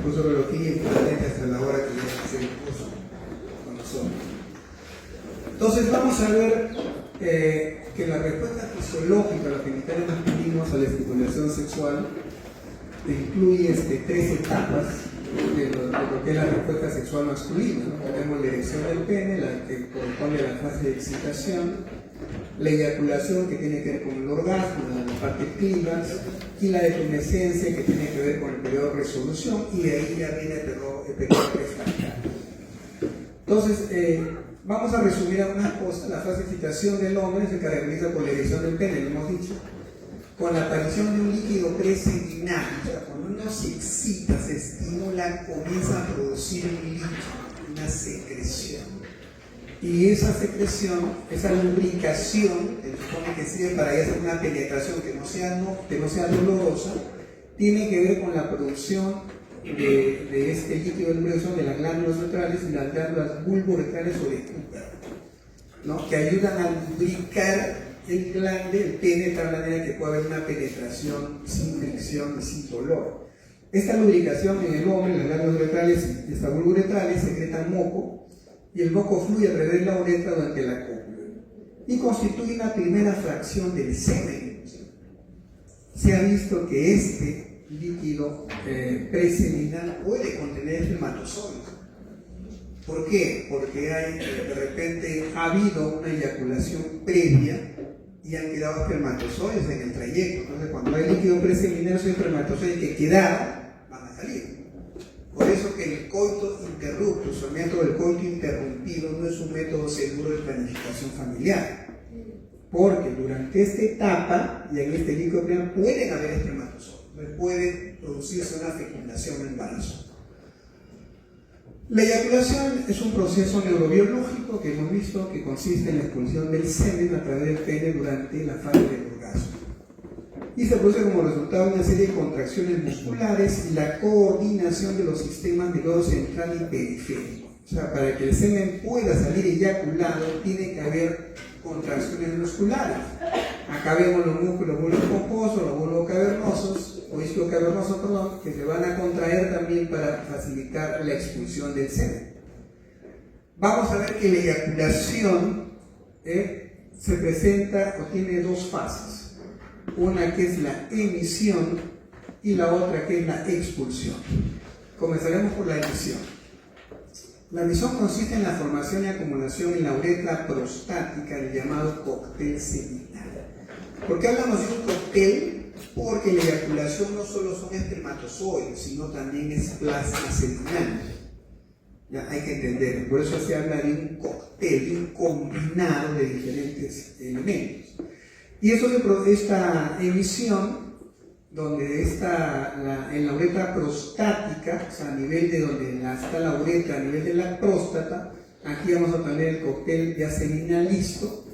curso de biología y finalmente hasta la hora que viene a hacer el curso con nosotros. Entonces vamos a ver que la respuesta fisiológica a los genitales masculinos a la estimulación sexual incluye tres etapas de lo que es la respuesta sexual masculina, ¿no? Tenemos la erección del pene, la que corresponde a la fase de excitación, la eyaculación, que tiene que ver con el orgasmo, la parte clímax, y la detumescencia, que tiene que ver con el periodo de resolución, y de ahí ya viene el periodo prefrontal. Entonces, vamos a resumir algunas cosas. La fase de excitación del hombre se caracteriza por la erección del pene, lo hemos dicho, con la aparición de un líquido preseminal. O sea, cuando uno se excita, se estimula, comienza a producir un líquido, una secreción. Y esa secreción, esa lubricación, que supone que sirve para hacer una penetración que no sea dolorosa, tiene que ver con la producción de este líquido de lubricación de las glándulas uretrales y las glándulas bulbouretrales o de Cooper, ¿no? Que ayudan a lubricar el glande, el pene, de tal manera que pueda haber una penetración sin fricción y sin dolor. Esta lubricación en el hombre, las glándulas uretrales y estas bulbouretrales secretan moco, y el moco fluye a través de la uretra durante la cópula y constituye una primera fracción del semen. Se ha visto que este líquido preseminal puede contener espermatozoides. ¿Por qué? Porque de repente ha habido una eyaculación previa y han quedado espermatozoides en el trayecto. Entonces, cuando hay líquido preseminal, esos espermatozoides que quedaron van a salir. Por eso que el coito interruptus, el método del coito interrumpido, no es un método seguro de planificación familiar. Porque durante esta etapa y en este líquido preseminal pueden haber espermatozoides, puede producirse una fecundación en embarazo. La eyaculación es un proceso neurobiológico que hemos visto que consiste en la expulsión del semen a través del pene durante la fase del orgasmo. Y se produce como resultado de una serie de contracciones musculares y la coordinación de los sistemas nervioso central y periférico. O sea, para que el semen pueda salir eyaculado, tiene que haber contracciones musculares. Acá vemos los músculos bulbocoposos, los bulbocavernosos, o isquiocavernosos, perdón, que se van a contraer también para facilitar la expulsión del semen. Vamos a ver que la eyaculación se presenta o tiene dos fases. Una que es la emisión y la otra que es la expulsión. Comenzaremos por la emisión. La emisión consiste en la formación y acumulación en la uretra prostática del llamado cóctel seminal. ¿Por qué hablamos de un cóctel? Porque la eyaculación no solo son espermatozoides, sino también es plasma seminal. Ya hay que entender, por eso se habla de un cóctel, de un combinado de diferentes elementos. Y eso de esta emisión, donde está en la uretra prostática, o sea, a nivel de donde está la uretra, a nivel de la próstata, aquí vamos a tener el cóctel ya seminal listo,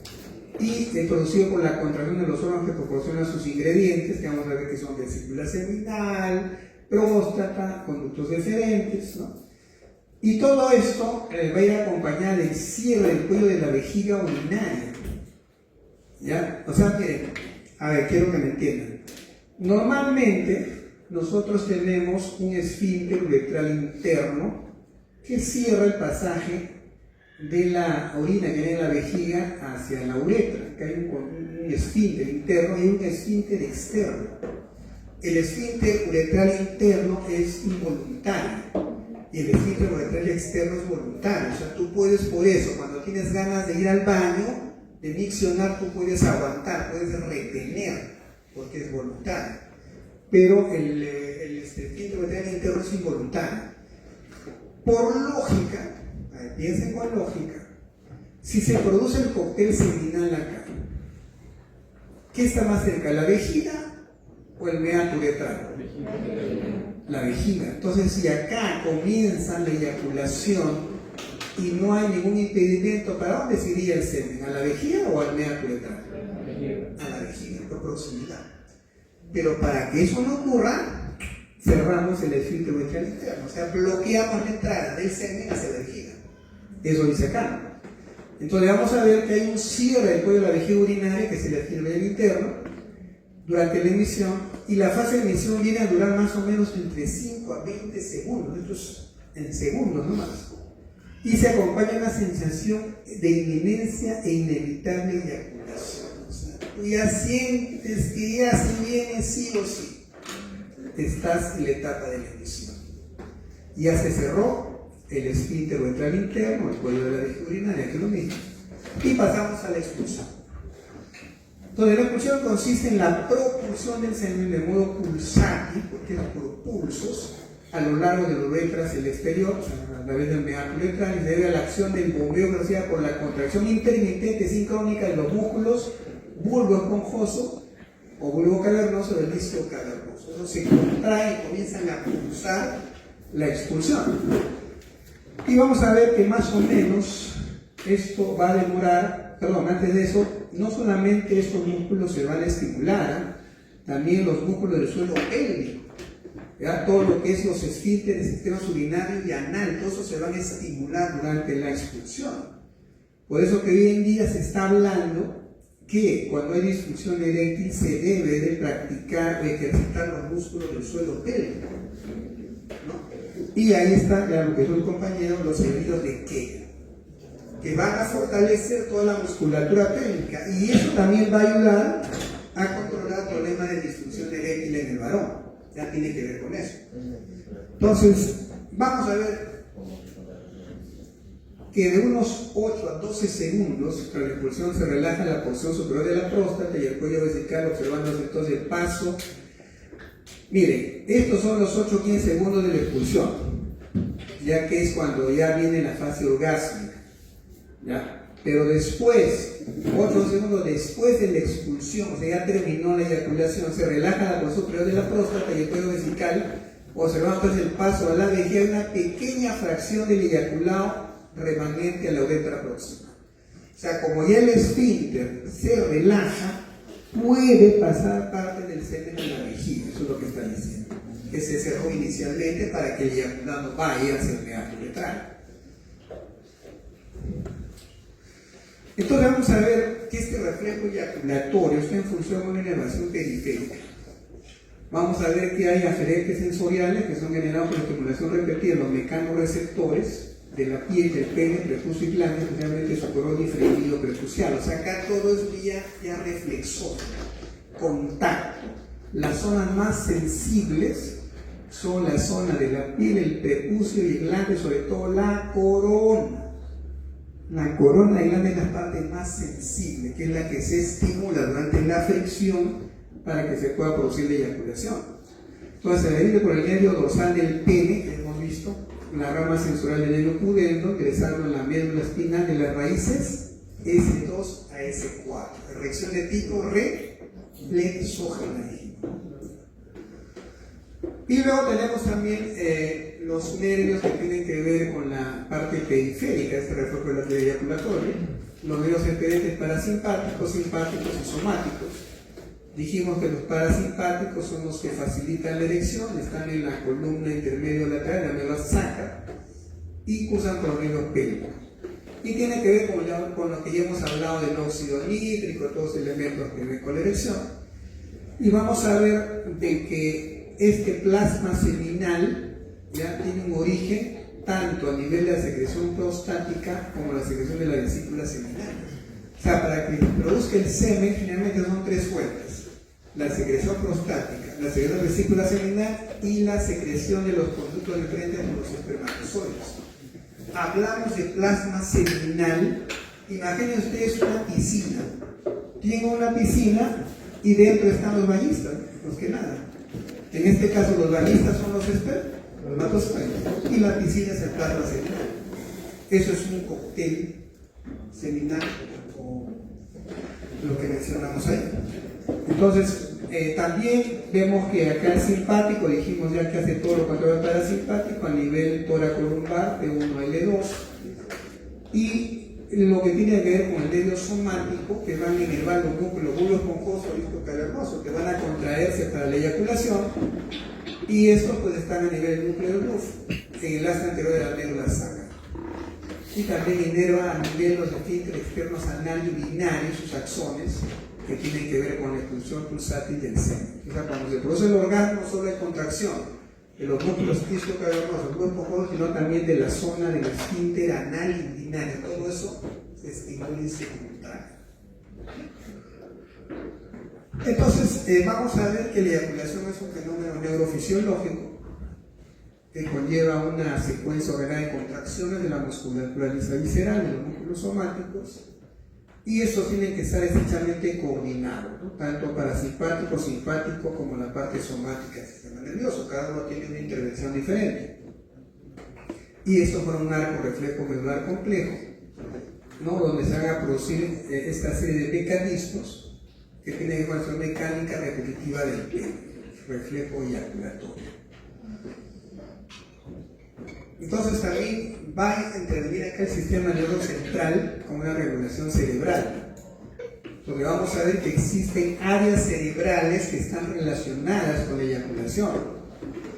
y producido por la contracción de los órganos que proporcionan sus ingredientes, que vamos a ver que son vesícula seminal, próstata, conductos deferentes, ¿no? Y todo esto va a ir acompañado del cierre del cuello de la vejiga urinaria. ¿Ya? O sea que, a ver, quiero que me entiendan. Normalmente nosotros tenemos un esfínter uretral interno que cierra el pasaje de la orina que viene de la vejiga hacia la uretra, que hay un esfínter interno y un esfínter externo. El esfínter uretral interno es involuntario y el esfínter uretral externo es voluntario. O sea, tú puedes, por eso, cuando tienes ganas de ir al baño, de miccionar, tú puedes aguantar, puedes retener, porque es voluntario. Pero el esfínter uretral interno es involuntario. Por lógica, piensen con lógica, si se produce el cóctel seminal acá, ¿qué está más cerca, la vejiga o el meato uretral? La vejiga. Entonces, si acá comienza la eyaculación y no hay ningún impedimento, ¿para dónde se iría el semen? ¿A la vejiga o al meato uretral? A la vejiga, por proximidad. Pero para que eso no ocurra, cerramos el esfínter uretral interno, o sea, bloqueamos la entrada del semen hacia la vejiga. Eso dice acá. Entonces vamos a ver que hay un cierre del cuello de la vejiga urinaria, que es el esfínter interno, durante la emisión, y la fase de emisión viene a durar más o menos entre 5 a 20 segundos, esto es en segundos nomás, y se acompaña una sensación de inminencia e inevitable eyaculación. O sea, tú ya sientes que ya se viene sí o sí, estás en la etapa de la emisión. Ya se cerró el esfínter ventral interno, el cuello de la vejiga urinaria, que es lo mismo, y pasamos a la expulsión. Entonces, la expulsión consiste en la propulsión del semen de modo pulsátil, porque es por pulsos, a lo largo de la uretra hacia el exterior, a través del meato uretral, y se debe a la acción del bombeo producida por la contracción intermitente sincrónica de los músculos bulbo esponjoso o bulbo cavernoso del disco cavernoso. Eso se contrae y comienzan a pulsar la expulsión. Y vamos a ver que más o menos esto va a demorar, antes de eso, no solamente estos músculos se van a estimular, también los músculos del suelo pélvico, ¿ya? Todo lo que es los esfínteres, sistemas urinarios y anal, todo eso se van a estimular durante la expulsión. Por eso que hoy en día se está hablando que cuando hay disfunción eréctil se debe de practicar, de ejercitar los músculos del suelo pélvico, ¿no? Y ahí está, ya lo que dijo el compañero, los ejercicios de Kegel, que van a fortalecer toda la musculatura pélvica, y eso también va a ayudar a controlar problemas de disfunción eréctil en el varón. Ya tiene que ver con eso. Entonces, vamos a ver que de unos 8 a 12 segundos, tras la expulsión, se relaja la porción superior de la próstata y el cuello vesical, observando entonces el paso. Miren, estos son los 8 o 15 segundos de la expulsión, ya que es cuando ya viene la fase orgásmica, ¿ya? Pero después, 8 segundos después de la expulsión, o sea, ya terminó la eyaculación, se relaja la porción superior de la próstata y el cuello vesical, observando entonces el paso a la vejiga, hay una pequeña fracción del eyaculado remanente a la uretra próxima. O sea, como ya el esfínter se relaja, puede pasar parte del semen a la vejiga. Eso es lo que está diciendo, que se cerró inicialmente para que el eyaculado vaya hacia el meato uretral. Entonces vamos a ver que este reflejo eyaculatorio está en función de una inervación periférica. Vamos a ver que hay aferentes sensoriales que son generados por la estimulación repetida de los mecanorreceptores de la piel, del pene, prepucio y glande, especialmente su color diferido prepucial. O sea, acá todo es vía ya reflexor, contacto. Las zonas más sensibles son la zona de la piel, el prepucio y el glande, sobre todo la corona. La corona y glande es la parte más sensible, que es la que se estimula durante la fricción para que se pueda producir la eyaculación. Entonces se divide por el nervio dorsal del pene, que hemos visto, la rama sensorial del nervio pudendo, ingresando en la médula espinal de las raíces S2 a S4. Erección de tipo reflexógena. Y luego tenemos también los nervios que tienen que ver con la parte periférica, este reflejo eyaculatorio, los nervios excedentes parasimpáticos, simpáticos y somáticos. Dijimos que los parasimpáticos son los que facilitan la erección, están en la columna intermedio lateral, la médula sacra, y cursan por los nervios pélvicos. Y tiene que ver con lo que ya hemos hablado del óxido nítrico, todos los elementos que ven con la erección. Y vamos a ver de que este plasma seminal ya tiene un origen tanto a nivel de la secreción prostática como la secreción de la vesícula seminal. O sea, para que produzca el semen, generalmente son 3 fuentes: la secreción prostática, la secreción de la vesícula seminal y la secreción de los conductos diferentes por los espermatozoides. Hablamos de plasma seminal. Imaginen ustedes una piscina. Tienen una piscina y dentro están los bañistas, los que nadan. En este caso los bañistas son los espermatozoides y la piscina es el plasma seminal. Eso es un cóctel seminal, o lo que mencionamos ahí. Entonces, también vemos que acá el simpático, dijimos ya que hace todo lo contrario al parasimpático a nivel toracolumbar, T1 a L2, y lo que tiene que ver con el nervio somático, que van a inervar los músculos bulbo esponjoso y disco cavernoso, que van a contraerse para la eyaculación, y estos pues están a nivel del núcleo del bufo, en el asta anterior de la médula sacra. Y también inerva a nivel los esfínteres externos anal y urinario, sus axones, que tienen que ver con la expulsión pulsátil del semen. O sea, cuando se produce el orgasmo, no solo hay contracción de los músculos isquiocavernosos, muy poco, sino también de la zona del esfínter anal y urinario. Todo eso se estimula en simultáneo. Entonces, vamos a ver que la eyaculación es un fenómeno neurofisiológico que conlleva una secuencia ordenada de contracciones de la musculatura lisa visceral, de los músculos somáticos, y estos tienen que estar estrechamente coordinados, ¿no? Tanto parasimpático, simpático, como la parte somática del sistema nervioso. Cada uno tiene una intervención diferente. Y esto forma un arco reflejo medular complejo, ¿no? Donde se van a producir esta serie de mecanismos que tienen que ver con la mecánica repetitiva del pene, reflejo eyaculatorio. Entonces también va a intervenir acá el sistema nervioso central con una regulación cerebral, donde vamos a ver que existen áreas cerebrales que están relacionadas con la eyaculación,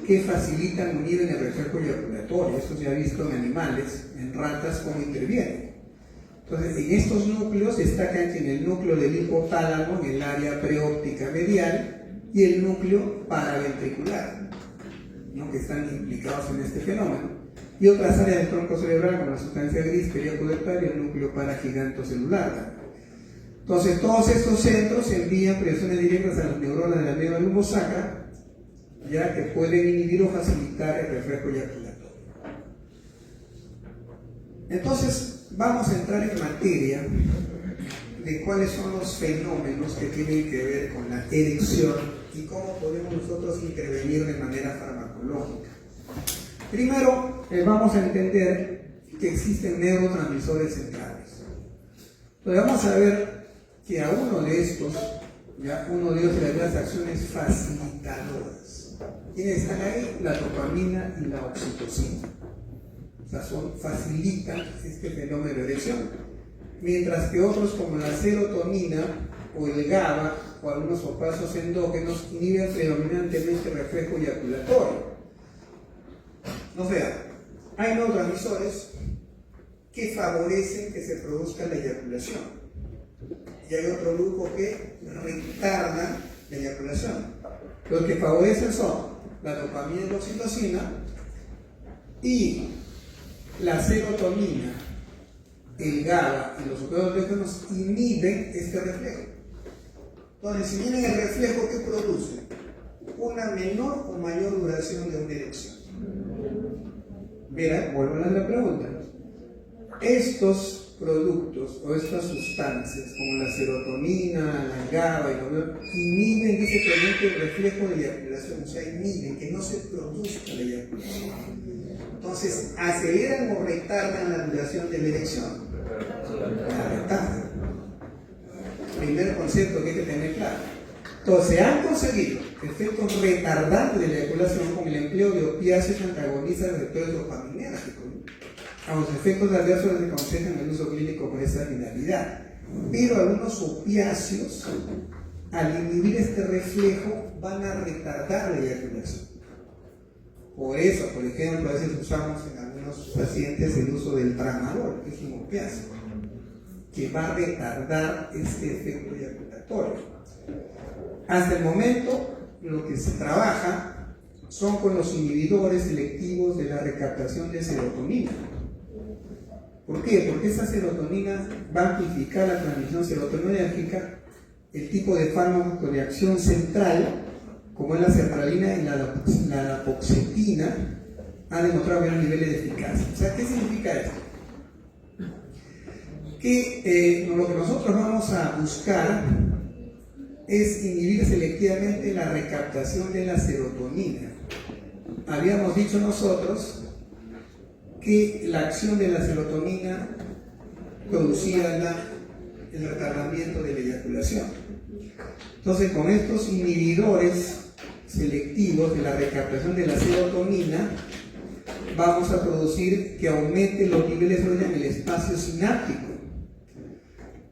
que facilitan unir en el reflejo eyaculatorio. Esto se ha visto en animales, en ratas, cómo intervienen. Entonces, en estos núcleos destacan que en el núcleo del hipotálamo, en el área preóptica medial, y el núcleo paraventricular, ¿no? Que están implicados en este fenómeno. Y otras áreas del tronco cerebral, como la sustancia gris, periacular, y el núcleo paragigantocelular. Entonces, todos estos centros envían presiones directas a las neuronas de la médula lumbosacra, ya que pueden inhibir o facilitar el reflejo eyaculatorio. Entonces, vamos a entrar en materia de cuáles son los fenómenos que tienen que ver con la erección y cómo podemos nosotros intervenir de manera farmacológica. Primero, vamos a entender que existen neurotransmisores centrales. Entonces, vamos a ver que a uno de ellos se le da las acciones facilitadoras. ¿Quiénes están ahí? La dopamina y la oxitocina. O sea, facilitan este fenómeno de erección. Mientras que otros, como la serotonina o el GABA o algunos opuestos endógenos, inhiben predominantemente el reflejo eyaculatorio. O sea, hay neurotransmisores que favorecen que se produzca la eyaculación, y hay otro grupo que retarda la eyaculación. Los que favorecen son la dopamina y la oxitocina, y la serotonina, el GABA y los otros endógenos inhiben este reflejo. Entonces, si viene el reflejo, ¿qué produce? Una menor o mayor duración de una erección. Mira, vuelvo a la pregunta. Estos productos o estas sustancias, como la serotonina, la GABA y los inhiben, dice claramente, el reflejo de eyaculación, o sea, inhiben que no se produzca la eyaculación. Entonces, aceleran o retardan la duración de la erección. La retardan. Primer concepto que hay que tener claro. Entonces, se han conseguido efectos retardantes de la eyaculación con el empleo de opiáceos antagonistas de receptores dopaminérgicos, ¿no? A los efectos adversos se concentran en el uso clínico con esta finalidad. Pero algunos opiáceos, al inhibir este reflejo, van a retardar la eyaculación. Por eso, por ejemplo, a veces usamos en algunos pacientes el uso del tramadol, que es un opiáceo, que va a retardar este efecto eyaculatorio. Hasta el momento, lo que se trabaja son con los inhibidores selectivos de la recaptación de serotonina. ¿Por qué? Porque esa serotonina va a amplificar la transmisión serotoninérgica. El tipo de fármaco de acción central, como es la sertralina y la lapoxetina, ha demostrado grandes niveles de eficacia. O sea, ¿qué significa esto? Que lo que nosotros vamos a buscar es inhibir selectivamente la recaptación de la serotonina. Habíamos dicho nosotros que la acción de la serotonina producía el retardamiento de la eyaculación. Entonces, con estos inhibidores selectivos de la recaptación de la serotonina, vamos a producir que aumente los niveles en el espacio sináptico.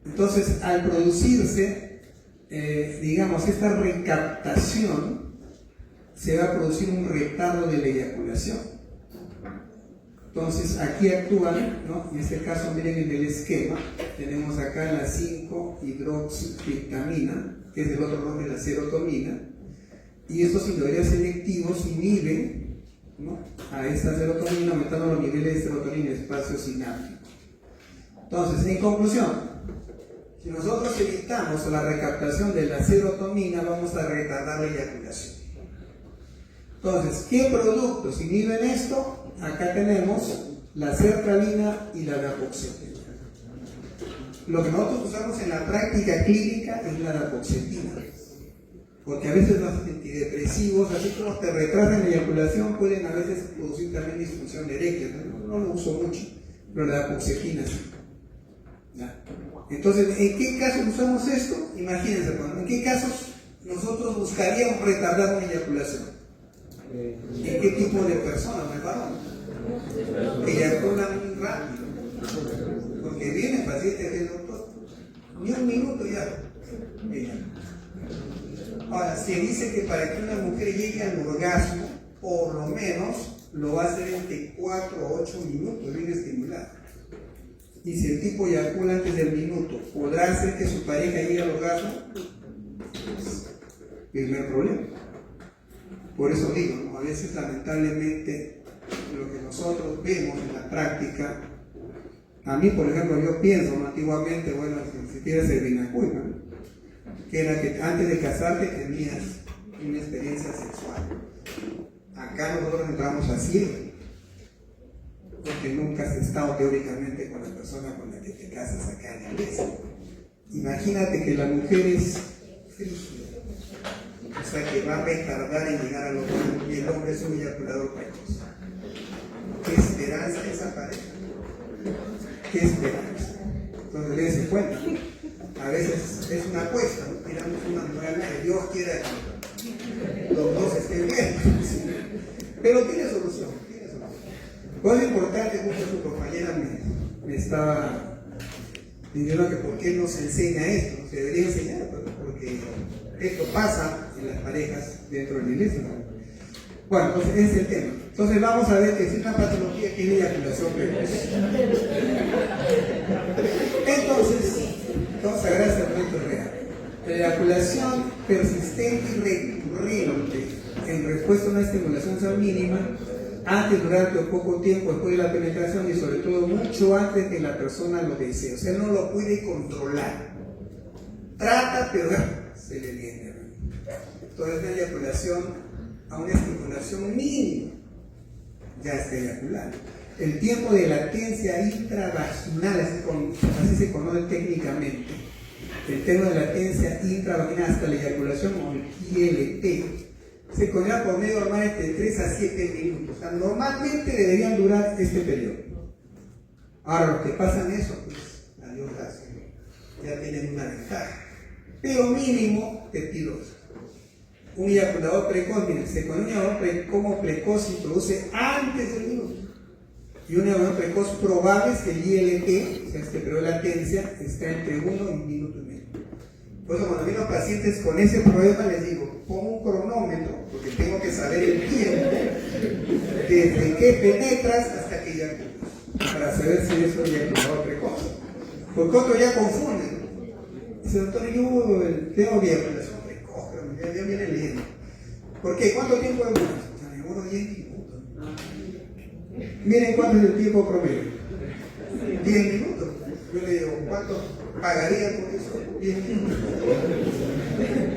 Entonces, al producirse, esta recaptación, se va a producir un retardo de la eyaculación. Entonces aquí actúan, ¿no? En este caso miren en el esquema, tenemos acá la 5-hidroxitriptamina, que es el otro nombre de la serotonina, y estos inhibidores selectivos inhiben, ¿no?, a esta serotonina, aumentando los niveles de serotonina en el espacio sináptico. Entonces, en conclusión, si nosotros evitamos la recaptación de la serotonina, vamos a retardar la eyaculación. Entonces, ¿qué productos inhiben esto? Acá tenemos la sertralina y la dapagliflozina. Lo que nosotros usamos en la práctica clínica es la dapagliflozina, porque a veces los antidepresivos, así como te retrasan la eyaculación, pueden a veces producir también disfunción eréctil. No lo uso mucho, pero la dapagliflozina sí. ¿Ya? Entonces, ¿en qué casos usamos esto? Imagínense, ¿en qué casos nosotros buscaríamos retardar una eyaculación? ¿En qué tipo de personas, me varón? Que eyaculan muy rápido, porque viene el paciente del doctor, ni un minuto ya. Ahora, se dice que para que una mujer llegue al orgasmo, por lo menos lo va a hacer entre 4 o 8 minutos, bien estimulado. Y si el tipo eyacula antes del minuto, ¿podrá hacer que su pareja llegue al orgasmo? Primer problema. Por eso digo, ¿no? A veces lamentablemente lo que nosotros vemos en la práctica, a mí por ejemplo yo pienso, ¿no?, antiguamente, bueno, si quieres el vinacuy, ¿no?, que era que antes de casarte tenías una experiencia sexual. Acá nosotros entramos así, porque nunca has estado teóricamente con la persona con la que te casas acá en la iglesia. Imagínate que la mujer es frígida, o sea que va a retardar en llegar al orgasmo, y el hombre es un eyaculador precoz. ¿Qué esperanza esa pareja? ¿Qué esperanza? Entonces dense cuenta, a veces es una apuesta, ¿no? Tiramos una novela que Dios quiera que los dos estén bien, pero tiene solución, tiene solución. Cosa importante, justo su compañera me estaba diciendo que por qué no se enseña esto, se debería enseñar, porque esto pasa en las parejas dentro de la iglesia, ¿no? Bueno, entonces ese es el tema. Entonces vamos a ver que es una patología que es la eyaculación precoz. Entonces, vamos a ver el momento real. La eyaculación persistente y recurrente en respuesta a una estimulación mínima, antes, durante o poco tiempo después de la penetración, y sobre todo mucho antes que la persona lo desee. O sea, no lo puede controlar. Trata, pero se le viene. Entonces la eyaculación a una estimulación mínima ya está eyaculando. El tiempo de latencia intravaginal, así se conoce técnicamente, el tiempo de latencia intravaginal hasta la eyaculación, o el ILT, se conoce por medio normal entre 3 a 7 minutos. O sea, normalmente deberían durar este periodo. Ahora, los que pasan eso, pues, adiós, gracias, ya tienen una ventaja. Pero mínimo, te pido un eyaculador precoz, miren, se conoce un eyaculador como precoz y produce antes del minuto. Y un eyaculador precoz probable es que el ILT, o sea, este periodo de latencia, está entre 1 y 1 minuto y medio. Por eso cuando vienen los pacientes con ese problema les digo, pongo un cronómetro, porque tengo que saber el tiempo, desde que penetras hasta que eyaculas, para saber si es un eyaculador precoz. Porque otros ya confunden. Dice, doctor, yo tengo eyaculación precoz, pero ya viene leyendo. ¿Por qué? ¿Cuánto tiempo demora? O sea, me demoro 10 minutos. Miren cuánto es el tiempo promedio. 10 minutos. Yo le digo, ¿cuánto pagaría por eso? 10 minutos.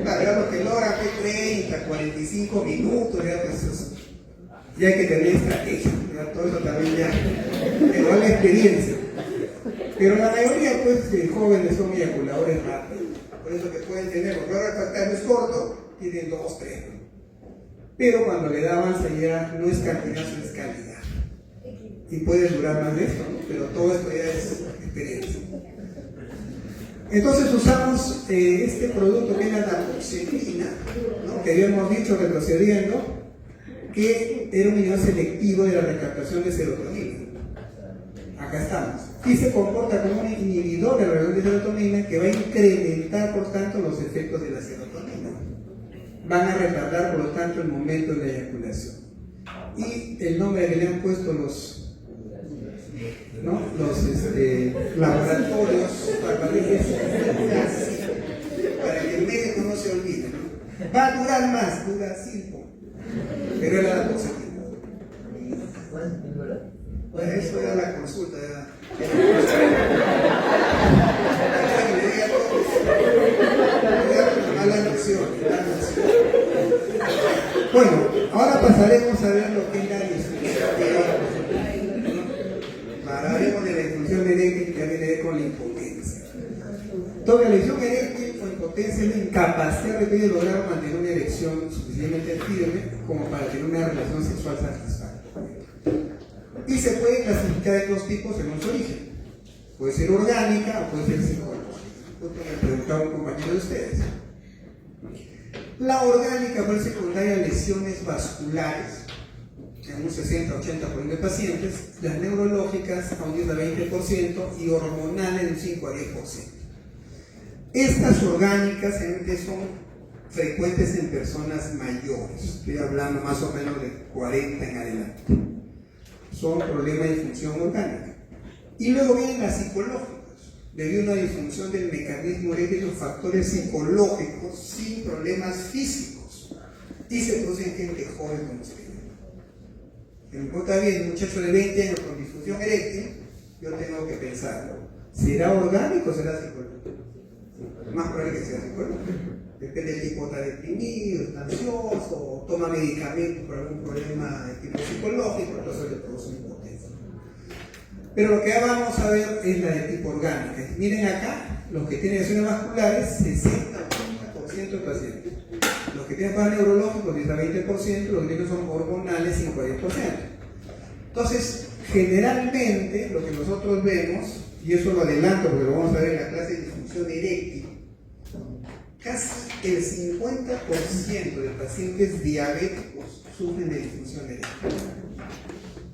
Claro, que logra 30, 45 minutos, ya, pues, ya hay que tener estrategia, ya, todo eso también ya, pero da la experiencia. Pero la mayoría, pues, de jóvenes son eyaculadores rápidos, por eso que pueden tener, porque ahora el es corto, tienen 2, 3. Pero cuando le da avanza ya no es cantidad, sino es calidad. Y puede durar más de esto, ¿no? Pero todo esto ya es experiencia. Entonces usamos este producto que es la dapagliflozina, ¿no?, que habíamos dicho retrocediendo, que era un inhibidor selectivo de la recaptación de serotonina. Acá estamos. Y se comporta como un inhibidor de la recaptación de serotonina que va a incrementar, por tanto, los efectos de la serotonina. Van a retardar, por lo tanto, el momento de la eyaculación. Y el nombre que le han puesto los ¿no? Los laboratorios para que el médico no se olvide, ¿no? Va a durar más, dura 5, pero era la positiva. Bueno, eso era la consulta, Bueno, ahora pasaremos a ver lo que es la disfunción eréctil. Hablaremos de la disfunción eréctil que tiene que ver con la impotencia. Toda la disfunción eréctil o impotencia es la incapacidad de lograr mantener una erección suficientemente firme como para tener una relación sexual satisfactoria. Y se puede clasificar en dos tipos según su origen. Puede ser orgánica o puede ser psicológica. Justo me preguntaba un compañero de ustedes. La orgánica puede ser secundaria a lesiones vasculares, en un 60-80% de pacientes, las neurológicas a un 10-20% y hormonales de un 5-10%. Estas orgánicas generalmente son frecuentes en personas mayores, estoy hablando más o menos de 40 en adelante. Son problemas de disfunción orgánica. Y luego vienen las psicológicas, debido a una disfunción del mecanismo eréctil, los factores psicológicos sin problemas físicos. Y se producen en gente joven como usted. Me importa bien, un muchacho de 20 años con disfunción eréctil, yo tengo que pensarlo. ¿Será orgánico o será psicológico? Más probable que sea psicológico. Depende del tipo, está deprimido, está ansioso, o toma medicamentos por algún problema de tipo psicológico, entonces le produce impotencia. Pero lo que vamos a ver es la de tipo orgánica. Miren acá, los que tienen lesiones vasculares, 60-80% de pacientes. Los que tienen problemas neurológicos, 10-20%, los que tienen son hormonales, 5-10%. Entonces, generalmente, lo que nosotros vemos, y eso lo adelanto porque lo vamos a ver en la clase de disfunción eréctil, casi el 50% de pacientes diabéticos sufren de disfunción eréctil.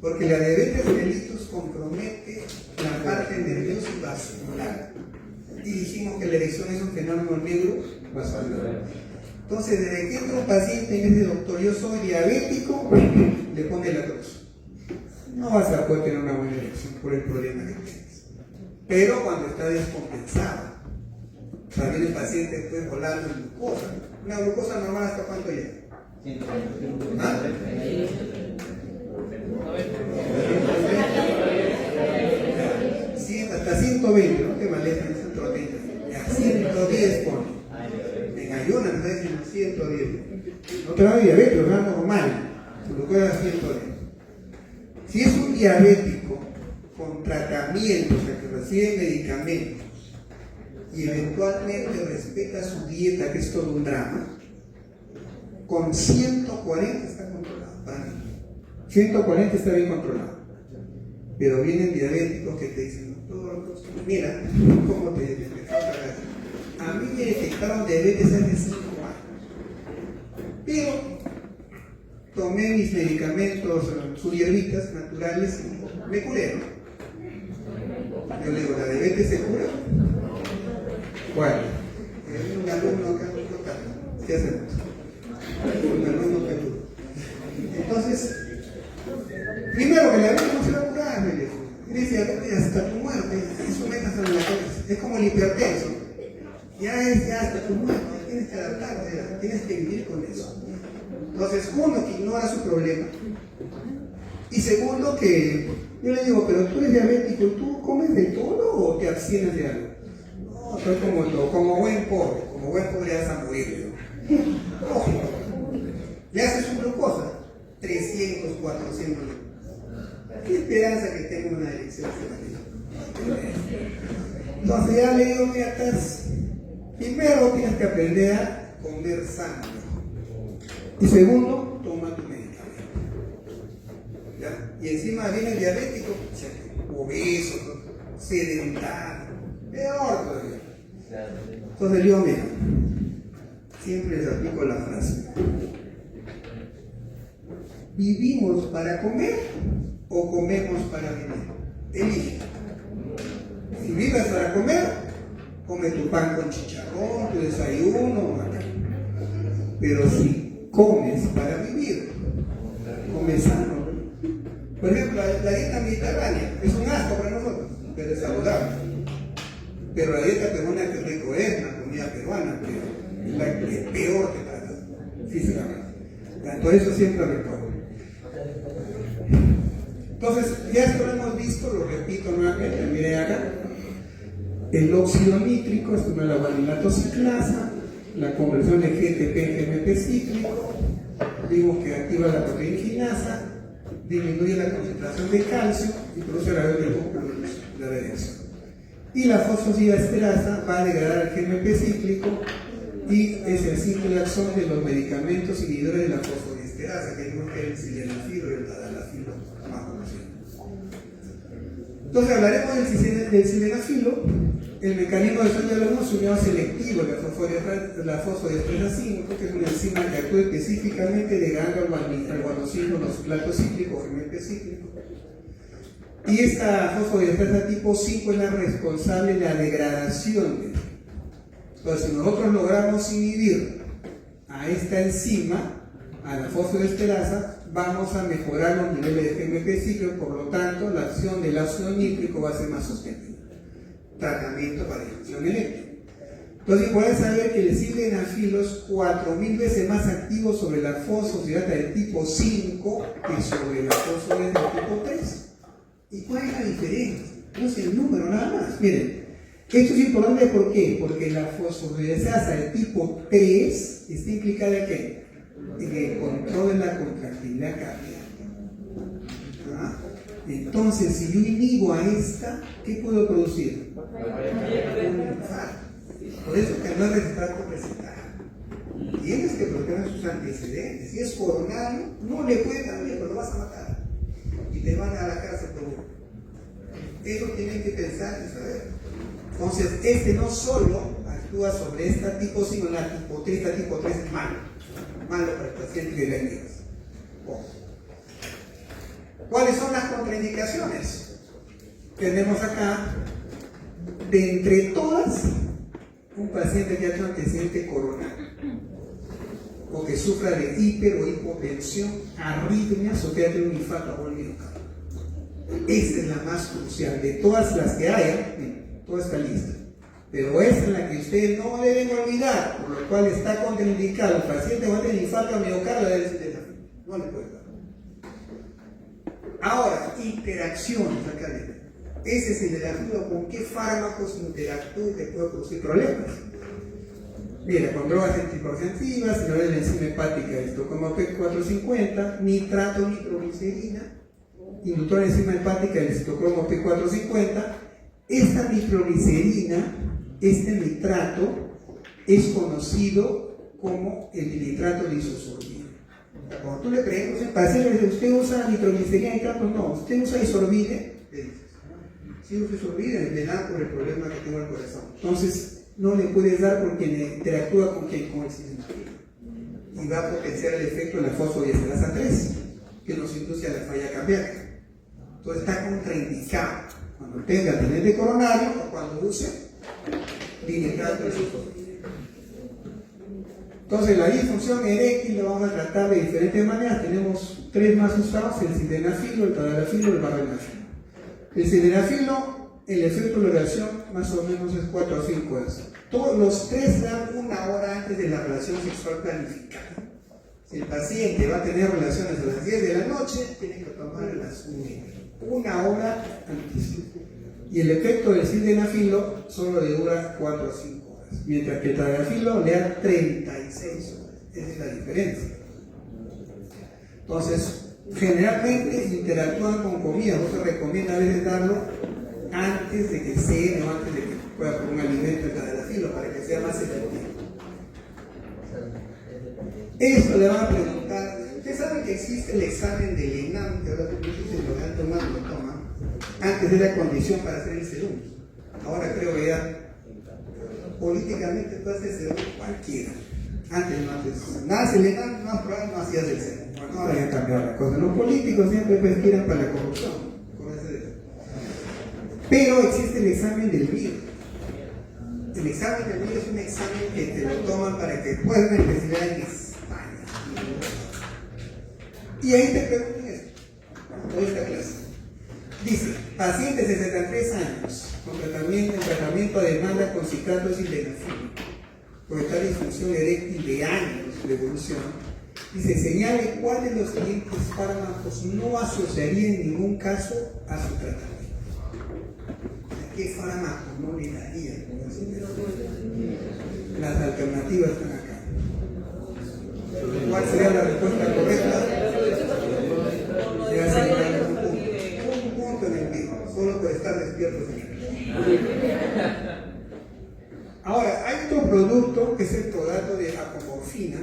Porque la diabetes mellitus compromete la parte nerviosa y vascular. Y dijimos que la erección es un fenómeno neurovascular. Entonces, desde que entra un paciente y me dice, doctor, yo soy diabético, le pone la cruz. No vas a poder tener una buena erección por el problema que tienes. Pero cuando está descompensado, también el paciente puede volando en glucosa. Una glucosa normal, ¿hasta cuánto llega? ¿Ah? Hasta 120, no te molestan, es 130. A 110 pone. En ayunas me dicen 110. No te va a diabetes, es normal. Glucosa 110. Si es un diabético con tratamiento, o sea que recibe medicamentos y eventualmente respeta su dieta, que es todo un drama, con 140 está controlado. Para mí. 140 está bien controlado. Pero vienen diabéticos que te dicen, doctor, mira, ¿cómo te detectaron? A mí me detectaron diabetes hace 5 años. Pero tomé mis medicamentos, sus hierbitas naturales y me curé, ¿no? Yo le digo, ¿la diabetes se cura? Bueno, un alumno acá, ¿qué hacemos? Un alumno peludo. Entonces, primero que la diabetes no se va a curar, me dijo. Dice, hasta tu muerte, eso metas en la cabeza. Es como el hipertenso. Ya es hasta tu muerte, tienes que adaptarte, tienes que vivir con eso. Entonces, uno, que ignora su problema. Y segundo, que yo le digo, pero tú eres diabético, ¿tú comes de todo o te abstienes de algo? No, soy como buen pobre vas a morir. Lógico. Le haces su glucosa, 300, 400. ¿Qué esperanza que tenga una elección? Entonces ya le digo, mira, primero tienes que aprender a comer sano. Y segundo, toma tu medicamento. ¿Ya? Y encima viene el diabético, obeso, sedentario, peor todavía. Entonces yo, mira, siempre les aplico la frase. ¿Vivimos para comer o comemos para vivir? Elige. Si vives para comer, come tu pan con chicharrón, tu desayuno, pero si comes para vivir, come sano. Por ejemplo, la dieta mediterránea es un asco. pero es saludable. Pero la dieta peruana que rico es, la comida peruana, pero es la que peor te trata físicamente. Por eso siempre recuerdo. Entonces, ya esto lo hemos visto, lo repito nuevamente, miren acá. El óxido nítrico, esto no es la guanilato ciclasa, la conversión de GTP en GMP cíclico, vimos que activa la proteína quinasa, disminuye la concentración de calcio y produce la radiación. Y la fosfodiesterasa va a degradar el GMP cíclico y es el ciclo de acción de los medicamentos inhibidores de la fosfodiesterasa, que es el sildenafilo y el tadalafilo más conocido. Entonces hablaremos del sildenafilo. El mecanismo de sueño de los unión selectivo de la fosfodiesterasa 5, que es una enzima que actúa específicamente degradando al guanosino los platos cíclicos, GMP cíclico. Y esta fosfodiesterasa tipo 5 es la responsable de la degradación. Entonces, si nosotros logramos inhibir a esta enzima, a la fosfodiesterasa, vamos a mejorar los niveles de GMP cíclico, por lo tanto, la acción del ácido nítrico va a ser más sostenible. Tratamiento para infusión eléctrica. Entonces, puedes saber que el sildenafilo es 4000 veces más activo sobre la fosfodiesterasa del tipo 5 que sobre la fosfodiesterasa del tipo 3. ¿Y cuál es la diferencia? No es el número nada más. Miren, esto es importante, ¿por qué? Porque la fosfodiesterasa del tipo 3 está implicada en ¿qué? En el control de la contractilidad cardíaca. ¿Ah? Entonces, si yo inhibo a esta, ¿qué puedo producir? Un infarto. Por eso que no es recetar por recetar. Tienes que proteger sus antecedentes. Si es coronario, no le puedes dar miedo, lo vas a matar. Y te van a la cárcel por uno. Eso tienen que pensar y saber. Entonces, este no solo actúa sobre esta tipo 5, la tipo 3, esta tipo 3 es malo. Malo para el paciente que le niegas. ¿Cuáles son las contraindicaciones? Tenemos acá, de entre todas, un paciente que ha hecho antecedente coronario o que sufra de hiper o hipotensión, arritmias o que haya tenido un infarto o un miocardio. Esta es la más crucial de todas las que haya, toda esta lista. Pero esta es la que ustedes no deben olvidar, por lo cual está contraindicado. El paciente va a tener infarto o miocardio, debe ser no le puede dar. Ahora, interacciones acá dentro. Ese sildenafilo, ¿con qué fármacos interactúa y te puede producir problemas? Mira, con drogas antihipertensivas, si no es la enzima hepática, esto como P450, nitrato, nitroglicerina, inductor de enzima hepática, el citocromo P450. Esta nitroglicerina, este nitrato, es conocido como el nitrato de isosorbida. Cuando tú le preguntas al paciente, ¿usted usa nitroglicerina y nitrato? No, ¿usted usa isorbide? Le dices, sí usa isorbide, me da por el problema que tengo al corazón. Entonces, no le puedes dar porque interactúa con el sildenafilo y va a potenciar el efecto de la fosfodiesterasa 3, que nos induce a la falla cardíaca. Entonces está contraindicado cuando tenga antecedente coronario o cuando use nitrato de isosorbida. Entonces la disfunción eréctil la vamos a tratar de diferentes maneras. Tenemos tres más usados: el sildenafilo, el tadalafilo y el vardenafilo. El sildenafilo, el efecto de reacción más o menos es 4 a 5 horas. Todos los tres dan 1 hora antes de la relación sexual planificada. Si el paciente va a tener relaciones a las 10 de la noche, tiene que tomar a las 1:30. 1 hora antes. Y el efecto del sildenafilo solo le dura 4 a 5 horas, mientras que el tadalafilo le da 36 horas. Esa es la diferencia. Entonces, generalmente interactúan con comida. No se recomienda a veces darlo antes de que cene o antes de que pueda comer un alimento el tadalafilo para que sea más efectivo. Esto le van a preguntar. Ustedes saben que existe el examen del ENAM, que ahora se lo han tomado, lo toman. Antes era condición para hacer el serum. Ahora creo que ya políticamente tú haces serum cualquiera. Antes no haces nada, se le dan más probable, no hacías el serum. Bueno, ahora ya cambiado la cosa. Los políticos siempre perspiran para la corrupción. Pero existe el examen del virus. El examen del virus es un examen que te lo toman para que puedas una especialidad en España. Y ahí te preguntan esto, toda esta clase. Dice, Pacientes de 73 años con tratamiento a demanda con citrato de sildenafil por esta disfunción eréctil de años de evolución, dice, señale cuál de los siguientes fármacos no asociaría en ningún caso a su tratamiento. ¿Qué fármaco no le daría? Las alternativas están acá. ¿Cuál sería la respuesta correcta? Ya se encuentra un punto en el mismo, solo por estar despiertos en el. Ahora, hay otro producto que es el clorato de apomorfina,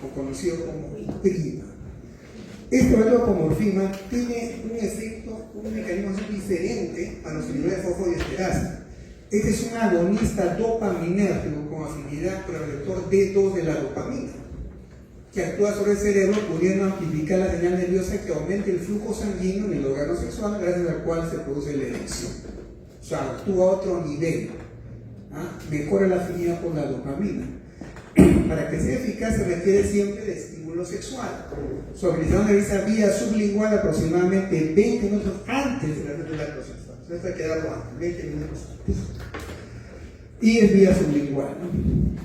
o conocido como prima. Este apomorfina tiene un efecto, un mecanismo diferente a los inhibidores de fosfodiesterasa. Este es un agonista dopaminérgico con afinidad por el receptor D2 de la dopamina, que actúa sobre el cerebro pudiendo amplificar la señal nerviosa que aumente el flujo sanguíneo en el órgano sexual, gracias al cual se produce la erección. O sea, actúa a otro nivel. Mejora la afinidad por la dopamina. Para que sea eficaz se requiere siempre de estímulo sexual. Su aplicación realiza vía sublingual aproximadamente 20 minutos antes de la acto sexual. Esto hay que darlo antes, 20 minutos antes. Y es vía sublingual, ¿no?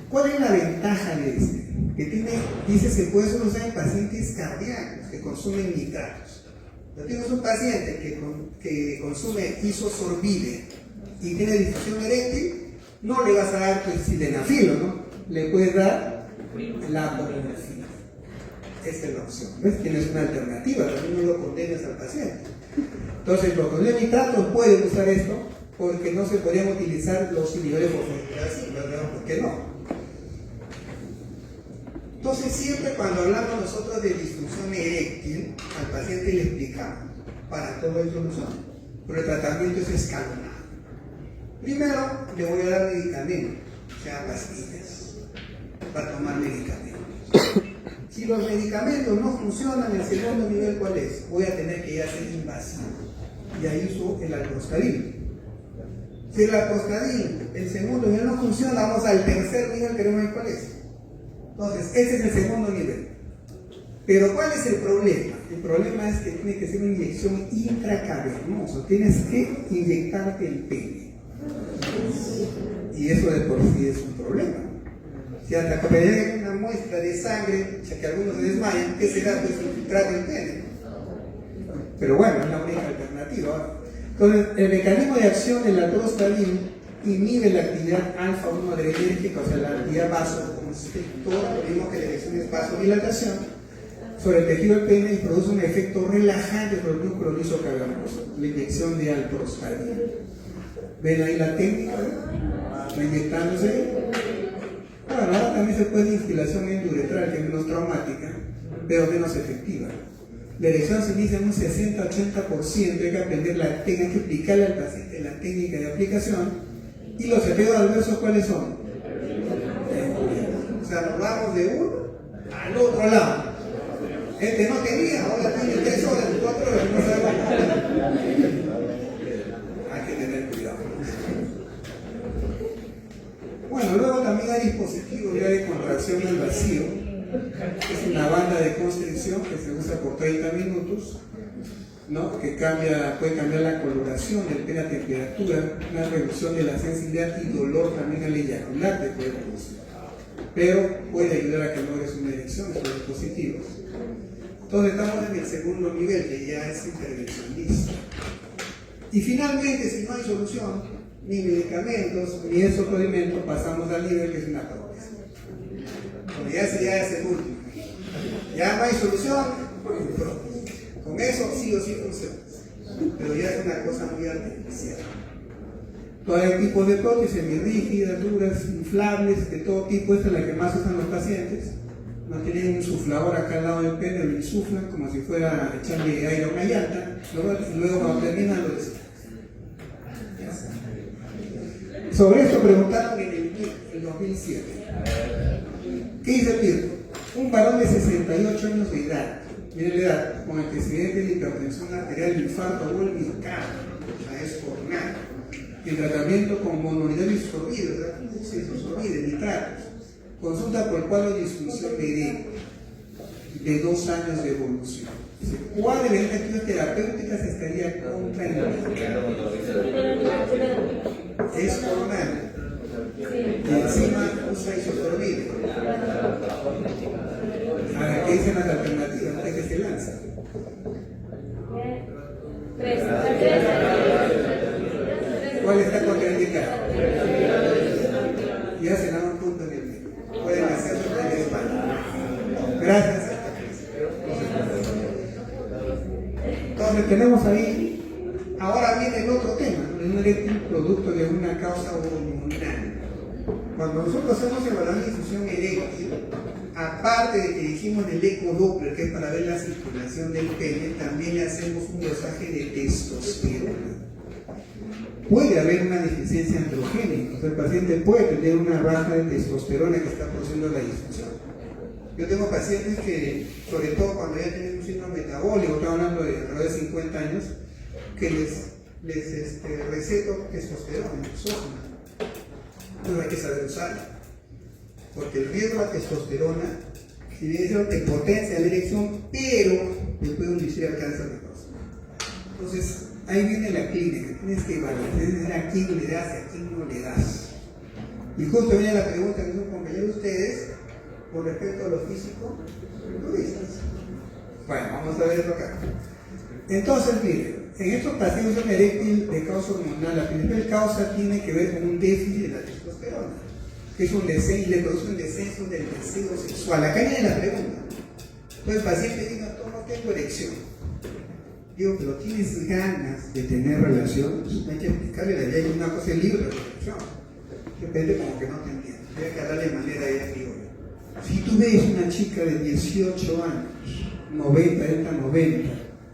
¿Cuál es la ventaja de este? Que dice se puede solo usar en pacientes cardíacos que consumen nitratos. Si tienes un paciente que consume isosorbide y tiene difusión eréctil, no le vas a dar sildenafil, ¿no? Le puedes dar la apomorfina. Esa es la opción. ¿Ves? Tienes una alternativa, también no lo condenas al paciente. Entonces, los que nitratos pueden usar esto porque no se podrían utilizar los inhibidores de fosfodiesterasa, ¿verdad? ¿Por qué no? Entonces, siempre cuando hablamos nosotros de disfunción eréctil, al paciente le explicamos, para todo hay solución, pero el tratamiento es escalonado. Primero, le voy a dar medicamentos, o sea, pastillas, para tomar medicamentos. Si los medicamentos no funcionan, el segundo nivel, ¿cuál es? Voy a tener que ya ser invasivo, y ahí uso el alprostadil. Si el alprostadil, el segundo nivel no funciona, vamos al tercer nivel, queremos ver cuál es. Entonces, ese es el segundo nivel. Pero ¿cuál es el problema? El problema es que tiene que ser una inyección intracavernosa. Tienes que inyectarte el pene. Y eso de por sí es un problema. Si hasta que me den una muestra de sangre, ya que algunos se desmayan, ¿qué será? Pues infiltrar el pene. Pero bueno, es la única alternativa. Entonces, el mecanismo de acción del alprostadil inhibe la actividad alfa-1 adrenérgica, o sea, la actividad vasoconstrictora, lo mismo que la erección es vasodilatación, sobre el tejido del pene y produce un efecto relajante sobre el músculo liso cavernoso, la inyección de alprostadil. ¿Ven ahí la técnica? Inyectándose. Bueno, ahora también se puede instilación enduretral, que es menos traumática, pero menos efectiva. La erección se inicia en un 60-80%, hay que aprender la técnica, hay que explicarle al paciente la técnica de aplicación. ¿Y los efectos adversos cuáles son? O sea, nos vamos de uno al otro lado. Este no tenía, ahora tiene 3 horas, 4 horas, no sabemos. Hay que tener cuidado. Bueno, luego también hay dispositivos ya de contracción al vacío, que es una banda de constricción que se usa por 30 minutos, ¿no? Que puede cambiar la coloración del pene a temperatura, una reducción de la sensibilidad y dolor también al eyacular te puede producir. Pero puede ayudar a que logres una erección, estos dispositivos. Entonces estamos en el segundo nivel, que ya es intervencionista. Y finalmente, si no hay solución, ni medicamentos, ni esos procedimientos, pasamos al nivel que es una prótesis. Bueno, ya es el último. Ya no hay solución, prótesis. Con eso sí o sí funciona, pero ya es una cosa muy artificial. Todavía hay tipos de prótesis, semirrígidas, duras, inflables, de todo tipo. Esta es la que más usan los pacientes. No tienen un insuflador acá al lado del pene, lo insuflan como si fuera echarle aire a una llanta, y luego cuando terminan lo descargan. Sobre esto preguntaron en el 2007. ¿Qué dice Pirro? Un varón de 68 años de edad, miren la edad, con antecedentes de hipertensión arterial, infarto o el miocardio, o sea, es por nada. El tratamiento con monounidad isosorbide, ¿verdad? Sí, isosorbide, nitratos. Consulta por el cuadro de disfunción de erectil. de 2 años de evolución. ¿Cuál de las actividades terapéuticas estaría contraindicada? Es hormonal. Y encima usa isotoniina. Ahora, ¿qué dicen las alternativas? ¿Para que se lanza? ¿Cuál está contraindicada? Ya se dan un punto en el medio. Pueden hacerlo en el español. Gracias. Entonces tenemos ahí, ahora viene el otro tema, un eréctil producto de una causa hormonal. Cuando nosotros hacemos evaluación de difusión eréctil, aparte de que dijimos el ecodoppler, que es para ver la circulación del pene, también le hacemos un dosaje de testosterona. Puede haber una deficiencia androgénica, o sea, el paciente puede tener una baja de testosterona que está produciendo la disfunción. Yo tengo pacientes que, sobre todo cuando ya tienen un síndrome metabólico, estoy hablando de alrededor de 50 años, que les receto testosterona, exógena. Pero hay que saber usarla, porque el riesgo de la testosterona, si bien es cierto, te potencia la erección, pero te puede inducir al cáncer de próstata. Entonces, ahí viene la clínica, tienes que evaluar, a quién le das y a quién no le das. Y justo viene la pregunta que hizo un compañero de ustedes, con respecto a lo físico, turistas. Bueno, vamos a ver esto acá. Entonces, miren, en estos pacientes un eréctil de causa hormonal, la principal causa tiene que ver con un déficit de la testosterona, que es un descenso, le produce un descenso del deseo sexual. Acá viene la pregunta. Entonces el paciente dice, no tengo erección. Digo, pero tienes ganas de tener relaciones. Hay que explicarle la idea, hay una cosa en libro de erección. Depende como que no te entiende. Hay que hablarle de manera didáctica. Si tú ves una chica de 18 años, 90,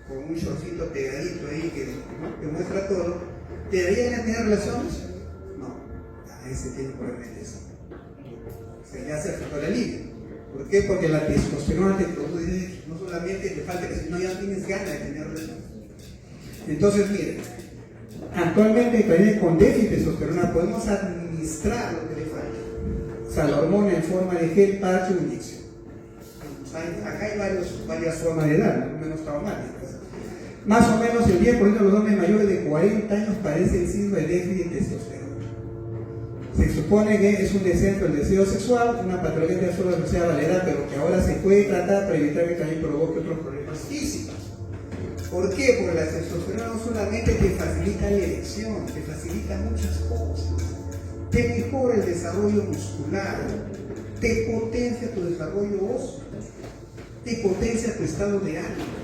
con un shortcito pegadito ahí que muestra todo, ¿te daría ganas de tener relaciones? No, ese tiene probablemente eso. O sea, ya se afectó la línea. ¿Por qué? Porque la testosterona te produce, no solamente te falta que si no ya tienes ganas de tener relaciones. Entonces, miren, actualmente también con déficit de testosterona podemos administrar lo que le falta. O sea, la hormona en forma de gel, parche o inyección. Acá hay varias formas de dar, menos traumáticas. Más o menos el 10% de los hombres mayores de 40 años padecen síndrome de déficit de testosterona. Se supone que es un descenso del deseo sexual, una patología de solo asociada a la edad, pero que ahora se puede tratar para evitar que también provoque otros problemas físicos. ¿Por qué? Porque la testosterona no solamente te facilita la erección, te facilita muchas cosas. Te mejora el desarrollo muscular, te potencia tu desarrollo óseo, te potencia tu estado de ánimo.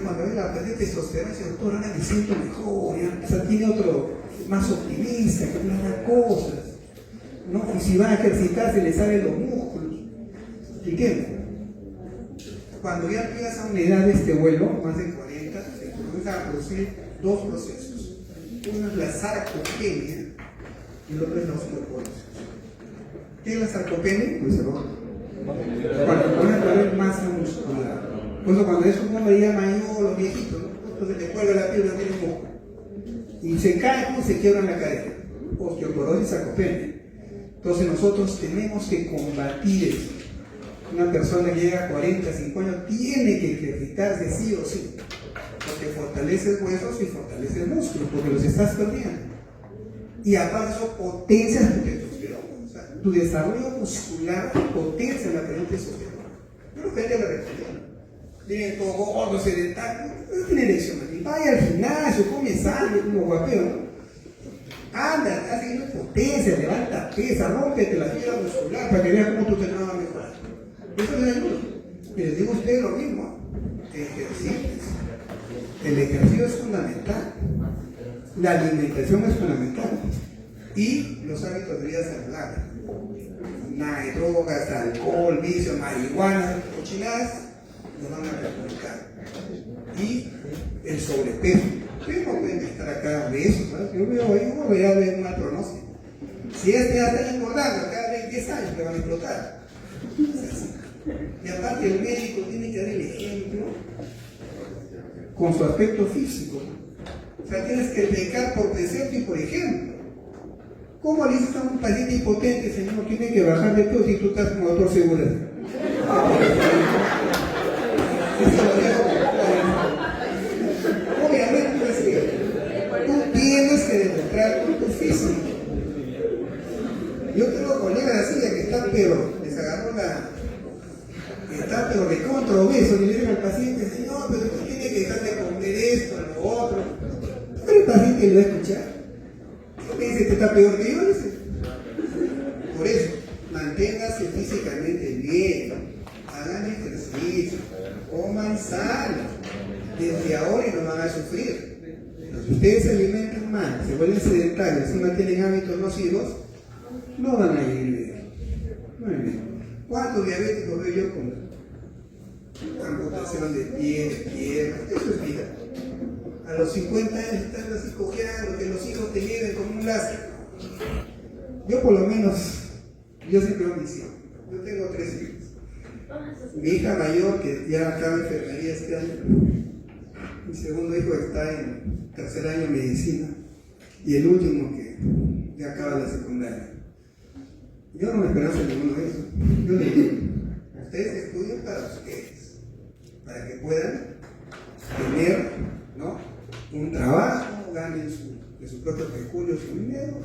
Cuando ves la paciente testosterona, dice, doctor, ahora me siento mejor, ya. O sea, tiene otro más optimista, que habla cosas, ¿no? Y si va a ejercitarse, le salen los músculos. ¿Entiendes? Cuando ya llegas a una edad de este vuelo, más de 40, se comienzan a producir dos procesos. Uno es la sarcopenia y el otro es la osteoporosis. ¿Qué es la sarcopenia? Pues cuando comienza a haber masa muscular. Por eso cuando es un hombre ya mayor, los viejitos, ¿no? Entonces le cuelga la piel, no tiene músculo. Y se cae y se quiebran la cadera. Osteoporosis, sarcopenia. Entonces nosotros tenemos que combatir eso. Una persona que llega a 40, 50 años tiene que ejercitarse sí o sí. Porque fortaleces huesos y fortaleces músculos, porque los estás perdiendo. Y aparte eso potencia tu testosterona. O sea, tu desarrollo muscular potencia la testosterona. Pero gente la repetición. Tiene todo gordo, sedentario, no tiene erección. Vaya al gimnasio, come sano, como guapeo, ¿no? Anda, hace una potencia, levanta pesa, rómpete la fibra muscular para que veas cómo tu entrenador va a mejorar. Eso les ayuda. Y les digo a ustedes lo mismo, ejercicios. El ejercicio es fundamental. La alimentación es fundamental. Y los hábitos de vida saludables. Nada de drogas, alcohol, vicio, marihuana, cochinadas, nos van a perjudicar. Y el sobrepeso. Ustedes no pueden estar acá obesos, ¿sabes? Yo veo ahí, uno voy a ver un mal pronóstico. Si este ya está engordando, cada 10 años te van a explotar. Y aparte el médico tiene que dar el ejemplo con su aspecto físico. O sea, tienes que pecar por precepto y por ejemplo. ¿Cómo le dices a un paciente impotente, señor, tiene que bajar de peso si tú estás como doctor seguro? Eso lo digo claro. Obviamente, pues, tú tienes que demostrar tu físico. Yo tengo colegas así que están peor, les agarró está pero de contra obeso, y le dicen al paciente, no, pero tú tienes que dejar de comer esto, lo otro. Pero el paciente lo va a escuchar. ¿Qué dice que está peor que yo? Dice. Por eso, manténgase físicamente bien, hagan ejercicio, coman sano, desde ahora y no van a sufrir. Pero si ustedes se alimentan mal, se vuelven sedentarios, encima tienen hábitos nocivos, no van a vivir bien. Muy bien. ¿Cuántos diabéticos veo yo con amputación de pie, de pierna? Eso es vida. A los 50 años están así cojeando, que los hijos te lleven con un láser. Yo por lo menos, yo siempre lo misión. Yo tengo 3 hijos. Mi hija mayor, que ya acaba en enfermería este año. Mi segundo hijo está en 3er año de medicina. Y el último que ya acaba la secundaria. Yo no me esperaba en ninguno de esos. Yo les digo, ustedes estudian para ustedes, para que puedan tener, ¿no?, un trabajo, ganen de sus propios recursos su dinero,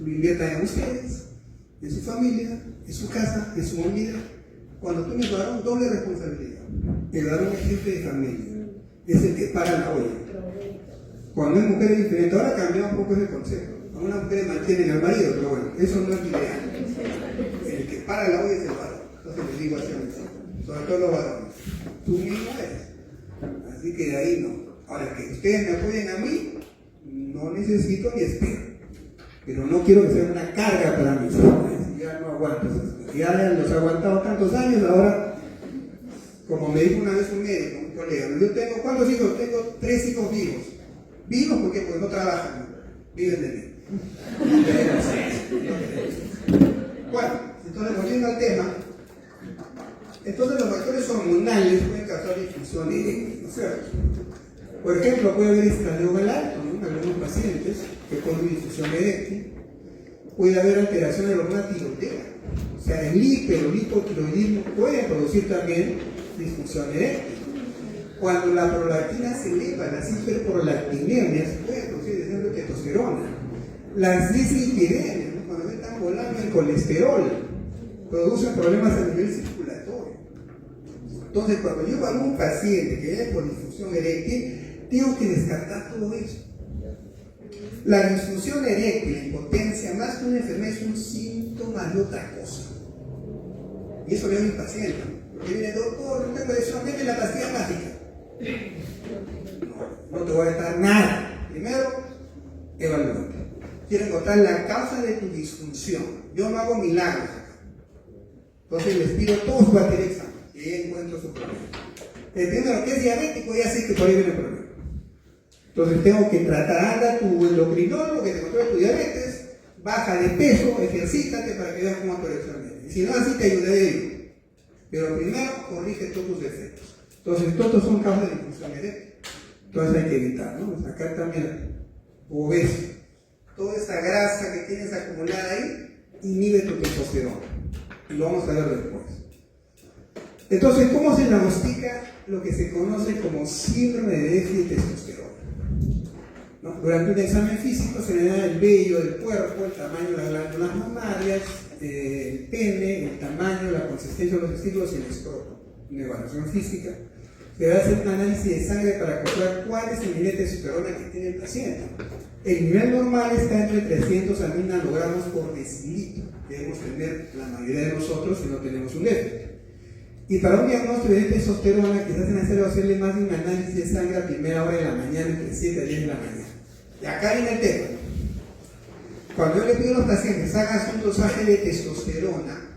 lo inviertan en ustedes, en su familia, en su casa, en su vida. Cuando tú me das doble responsabilidad, el varón es jefe de familia, es el que paga la olla. Cuando es mujer es diferente, ahora cambió un poco ese concepto. A una mujer mantiene al marido, pero bueno, eso no es ideal. El que para la olla es el varón. Entonces les digo así a mis hijos, sobre todo los varones. Tú mismo eres. Así que de ahí no. Ahora, que ustedes me apoyen a mí, no necesito ni espero. Pero no quiero que sea una carga para mis hijos. Ya no aguanto esas cosas. Ya los he aguantado tantos años, ahora, como me dijo una vez un médico, un colega, yo tengo, ¿cuántos hijos? Tengo 3 hijos vivos. ¿Vivos por qué? Porque no trabajan, ¿no? Viven de mí. Bueno, entonces volviendo al tema, entonces los factores hormonales pueden causar disfunción eréctil, ¿no es cierto? Por ejemplo, puede haber estradiol alto, ¿no?, en algunos pacientes que con disfunción eréctil. Puede haber alteración de la hormona tiroidea, o sea, el hipertiroidismo puede producir también disfunción eréctil. Cuando la prolactina se eleva, las hiperprolactinemias pueden producir descenso de testosterona. Las dislipidemias, ¿no?, cuando están volando el colesterol, producen problemas a nivel circulatorio. Entonces, cuando yo hago un paciente que viene por disfunción eréctil, tengo que descartar todo eso. La disfunción eréctil, la impotencia, más que una enfermedad, es un síntoma de otra cosa. Y eso le doy a mi paciente. Porque viene, doctor, no tengo eso, deme la pastilla mágica. No te voy a dar nada. Primero, evalúate. Quiero encontrar la causa de tu disfunción. Yo no hago milagros acá. Entonces les pido todos su batería examen y ahí encuentro su problema. El primero que es diabético, ya sé que por ahí viene el problema. Entonces tengo que tratar, anda tu endocrinólogo que te controla tu diabetes, baja de peso, ejercítate para que veas cómo correccionar. Y si no, así te ayudaré. Pero primero corrige todos tus defectos. Entonces, todos son causas de disfunción eréctil. Entonces hay que evitar, ¿no? Sacar también obeso. Toda esa grasa que tienes acumulada ahí inhibe tu testosterona. Y lo vamos a ver después. Entonces, ¿cómo se diagnostica lo que se conoce como síndrome de déficit de testosterona? ¿No? Durante un examen físico se le da el vello del cuerpo, el tamaño de las glándulas mamarias, el pene, el tamaño, la consistencia de los testículos y el escroto. Una evaluación física. Se va a hacer un análisis de sangre para calcular cuál es el nivel de testosterona que tiene el paciente. El nivel normal está entre 300 a 1000 nanogramos por decilitro. Debemos tener la mayoría de nosotros si no tenemos un déficit. Y para un diagnóstico de testosterona, quizás es necesario hacerle más de un análisis de sangre a primera hora de la mañana, entre 7 a 10 de la mañana. Y acá viene el tema. Cuando yo le pido a los pacientes hagan un dosaje de testosterona,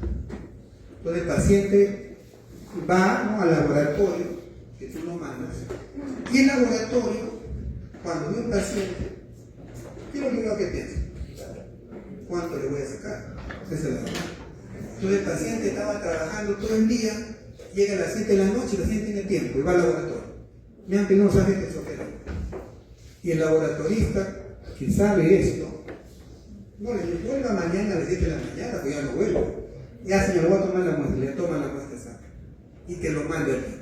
entonces el paciente va, ¿no?, al laboratorio que tú lo mandas, y el laboratorio, cuando ve un paciente, ¿qué es lo primero que piensa? ¿Cuánto le voy a sacar? Esa es la verdad. Entonces el paciente estaba trabajando todo el día, llega a las 7 de la noche y el paciente tiene tiempo y va al laboratorio. Me han pedido un dosaje de testosterona. Y el laboratorista, que sabe esto, no le dice, vuelva mañana a las 7 de la mañana, pues ya no vuelvo. Ya señor, voy a tomar la muestra, le toma la muestra esa y te lo mando aquí.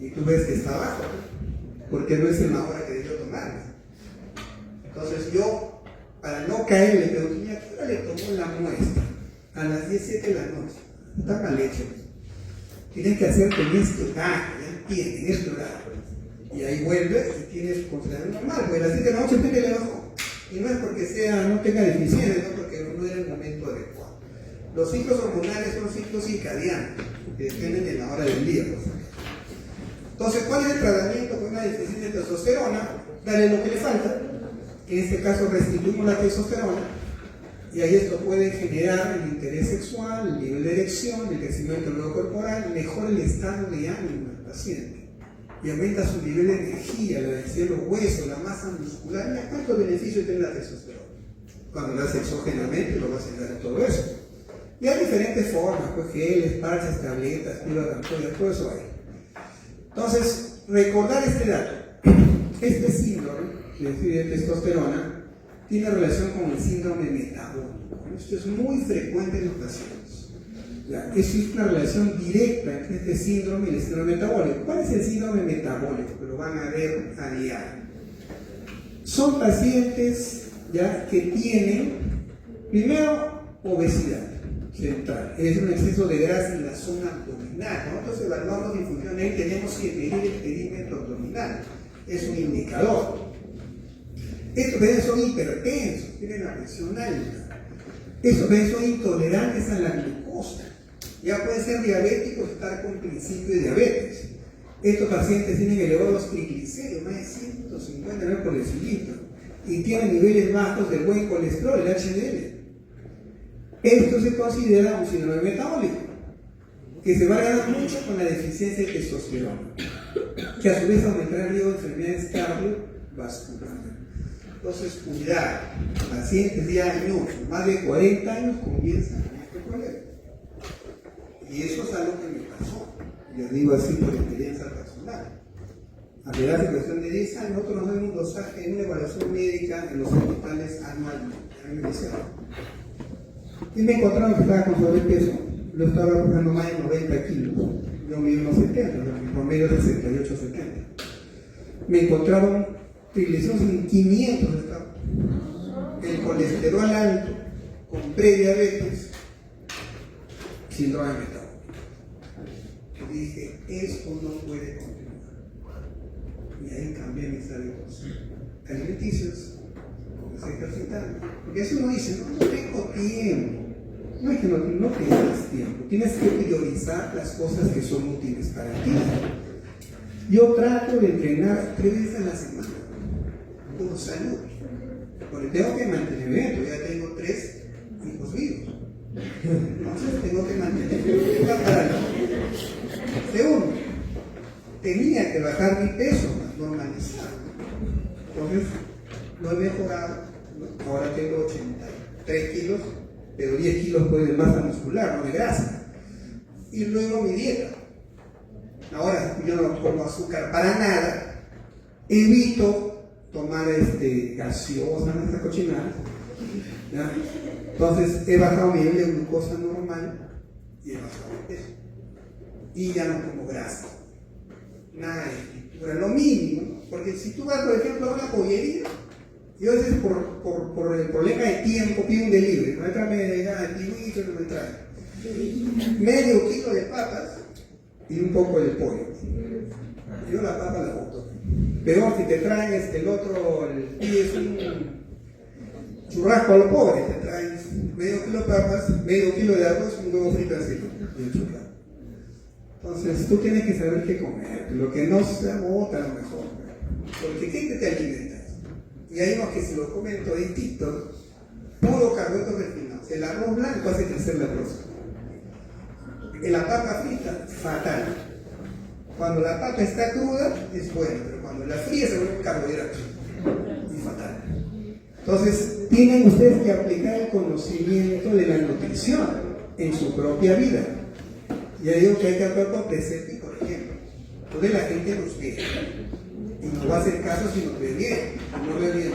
Y tú ves que está abajo, porque no es en la hora que debió tomar. Entonces yo, para no caer, le pregunto, ¿a qué hora le tomó la muestra? A las 17 de la noche. Está mal hecho. Tienes que hacerte un estudiar, ya tienes estudiar. Y ahí vuelves y tienes consideración normal, porque a las 7 de la noche el le bajó. Y no es porque no tenga deficiencia, no porque no era el momento adecuado. Los ciclos hormonales son ciclos circadianos, que dependen de la hora del día. Entonces, ¿cuál es el tratamiento con una deficiencia de testosterona? Dale lo que le falta. En este caso restituimos la testosterona y ahí esto puede generar el interés sexual, el nivel de erección, el crecimiento del globo corporal, mejora el estado de ánimo del paciente y aumenta su nivel de energía, la densidad de los huesos, la masa muscular. Mira cuántos beneficios tiene la testosterona. Cuando la hace exógenamente lo va a sentar en todo eso. Y hay diferentes formas, pues geles, parches, tabletas, píldoras, ampollas, todo eso hay. Entonces, recordar este dato. Este síndrome de testosterona tiene relación con el síndrome metabólico. Esto es muy frecuente en los pacientes. Existe una relación directa entre este síndrome y el síndrome metabólico. ¿Cuál es el síndrome metabólico? Que lo van a ver a diario. Son pacientes ya que tienen, primero, obesidad central, es un exceso de grasa en la zona abdominal. Nosotros evaluamos difusión ahí, tenemos que medir el perímetro abdominal, es un indicador. Estos pacientes son hipertensos, tienen la presión alta. Estos pacientes son intolerantes a la glucosa. Ya pueden ser diabéticos, estar con principio de diabetes. Estos pacientes tienen elevados triglicéridos, más de 150 mg por decilitro, y tienen niveles bajos de buen colesterol, el HDL. Esto se considera un síndrome metabólico, que se va a ganar mucho con la deficiencia de testosterona, que a su vez aumentará el riesgo de enfermedades cardiovasculares. Entonces, cuidado, pacientes ya años, más de 40 años comienzan con este problema. Y eso es algo que me pasó, les digo así por experiencia personal. A la edad de cuestión de 10 años, nosotros nos damos un dosaje en una evaluación médica en los hospitales anualmente. A mí me decían. Y me encontraron que estaba con sobrepeso, lo estaba bajando más de 90 kilos. Yo mido unos 70, mi promedio es de 68, 70. Me encontraron triglicéridos en 500 estaba. El colesterol alto, con prediabetes, síndrome metabólico. Y dije, esto no puede continuar. Y ahí cambié mis hábitos alimenticios, comencé a ejercitarme. Porque eso uno dice, no tengo tiempo. No es que no tengas tiempo, tienes que priorizar las cosas que son útiles para ti. Yo trato de entrenar 3 veces a la semana, por salud, porque tengo que mantenerme, ya tengo 3 hijos vivos, entonces tengo que mantenerme. Segundo, tenía que bajar mi peso, normalizado, entonces lo he mejorado, ahora tengo 83 kilos, pero 10 kilos pues de masa muscular, no de grasa. Y luego mi dieta. Ahora yo no como azúcar para nada, evito tomar gaseosa, estas cochinadas. ¿Ya? Entonces he bajado mi nivel de glucosa normal y he bajado de peso. Y ya no como grasa. Nada de fritura, lo mínimo, ¿no? Porque si tú vas, por ejemplo, a una pollería, yo a veces por el problema de tiempo pido un delivery, no me trae nada de kiwito, no me trae. Medio kilo de papas y un poco de pollo. Yo la papa la boto. Peor si te traen el otro, pides un churrasco a los pobres, te traen medio kilo de papas, medio kilo de arroz y un huevo frito así, y un churrasco. Entonces tú tienes que saber qué comer, lo que no se bota a lo mejor, porque ¿qué te alimentas? Y hay unos que se lo comen todititos, puro carbohidratos refinados. El arroz blanco hace crecer la próstata. La papa frita, fatal. Cuando la papa está cruda, es buena, pero cuando la fría se vuelve un carbohidrato. Y fatal. Entonces, tienen ustedes que aplicar el conocimiento de la nutrición en su propia vida. Ya digo que hay que actuar con precepto y por ejemplo. Entonces la gente nos ve. Y nos va a hacer caso si nos ve bien, no ve bien.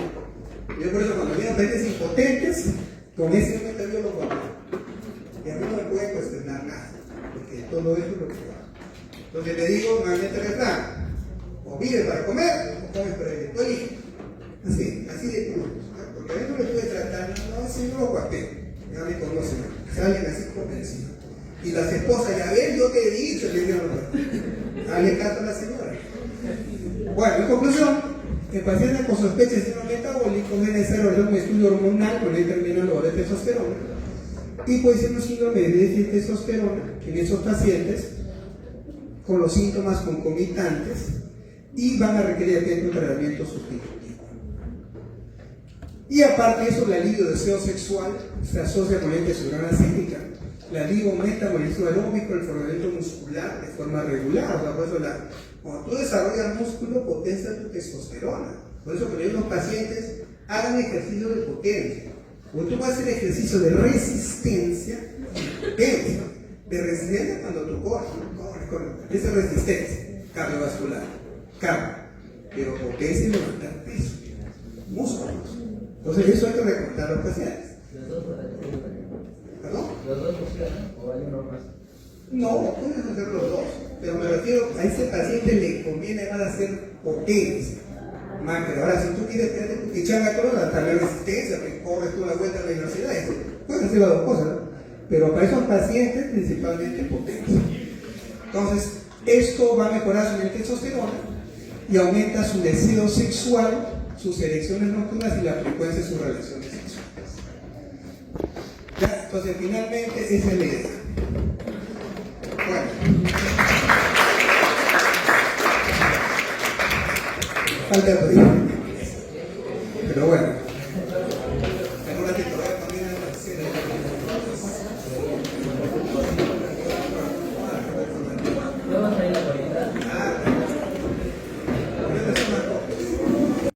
Yo por eso cuando veo pacientes impotentes, con ese método yo los guardo. Y a mí no me todo eso es lo que va. Entonces le digo nuevamente el refrán, o vives para comer, o comes para vivir. Tú eliges. Así de puro. Porque a mí no me puede tratar, no, si no lo guapeo. Ya me conocen, salen así como encima. Y las esposas, ya ven, yo te he dicho, le digo, dale caso a la señora. Bueno, en conclusión, en pacientes con sospecha de síndrome metabólico debe desarrollar un estudio hormonal con determinado de testosterona y puede ser un síndrome de déficit de testosterona en esos pacientes con los síntomas concomitantes y van a requerir un tratamiento sustitutivo. Y aparte de eso, el alivio de deseo sexual se asocia con la insuficiencia cíclica. El alivio aumenta el metabolismo aeróbico, el fortalecimiento muscular de forma regular. O sea, por eso cuando tú desarrollas músculo, potencia tu testosterona. Por eso, cuando los pacientes hagan ejercicio de potencia, cuando tú vas a hacer ejercicio de resistencia, de resistencia cuando tú corres, esa resistencia cardiovascular, pero potencia y levantar peso, músculos. Entonces, eso hay que recomendar a los pacientes. ¿Perdón? ¿Los dos funcionan o hay uno más? No, puedes hacer los dos, pero me refiero a ese paciente le conviene más hacer potencia. Ahora, si tú quieres tener tu pichanga toda, también resistencia, que corres tú la vuelta a la universidad, puedes hacer las dos cosas, ¿no? Pero para esos pacientes, principalmente potencia. Entonces, esto va a mejorar su nivel de testosterona y aumenta su deseo sexual, sus erecciones nocturnas y la frecuencia de sus relaciones sexuales. Ya, entonces, finalmente, esa es la idea. Bueno. Falta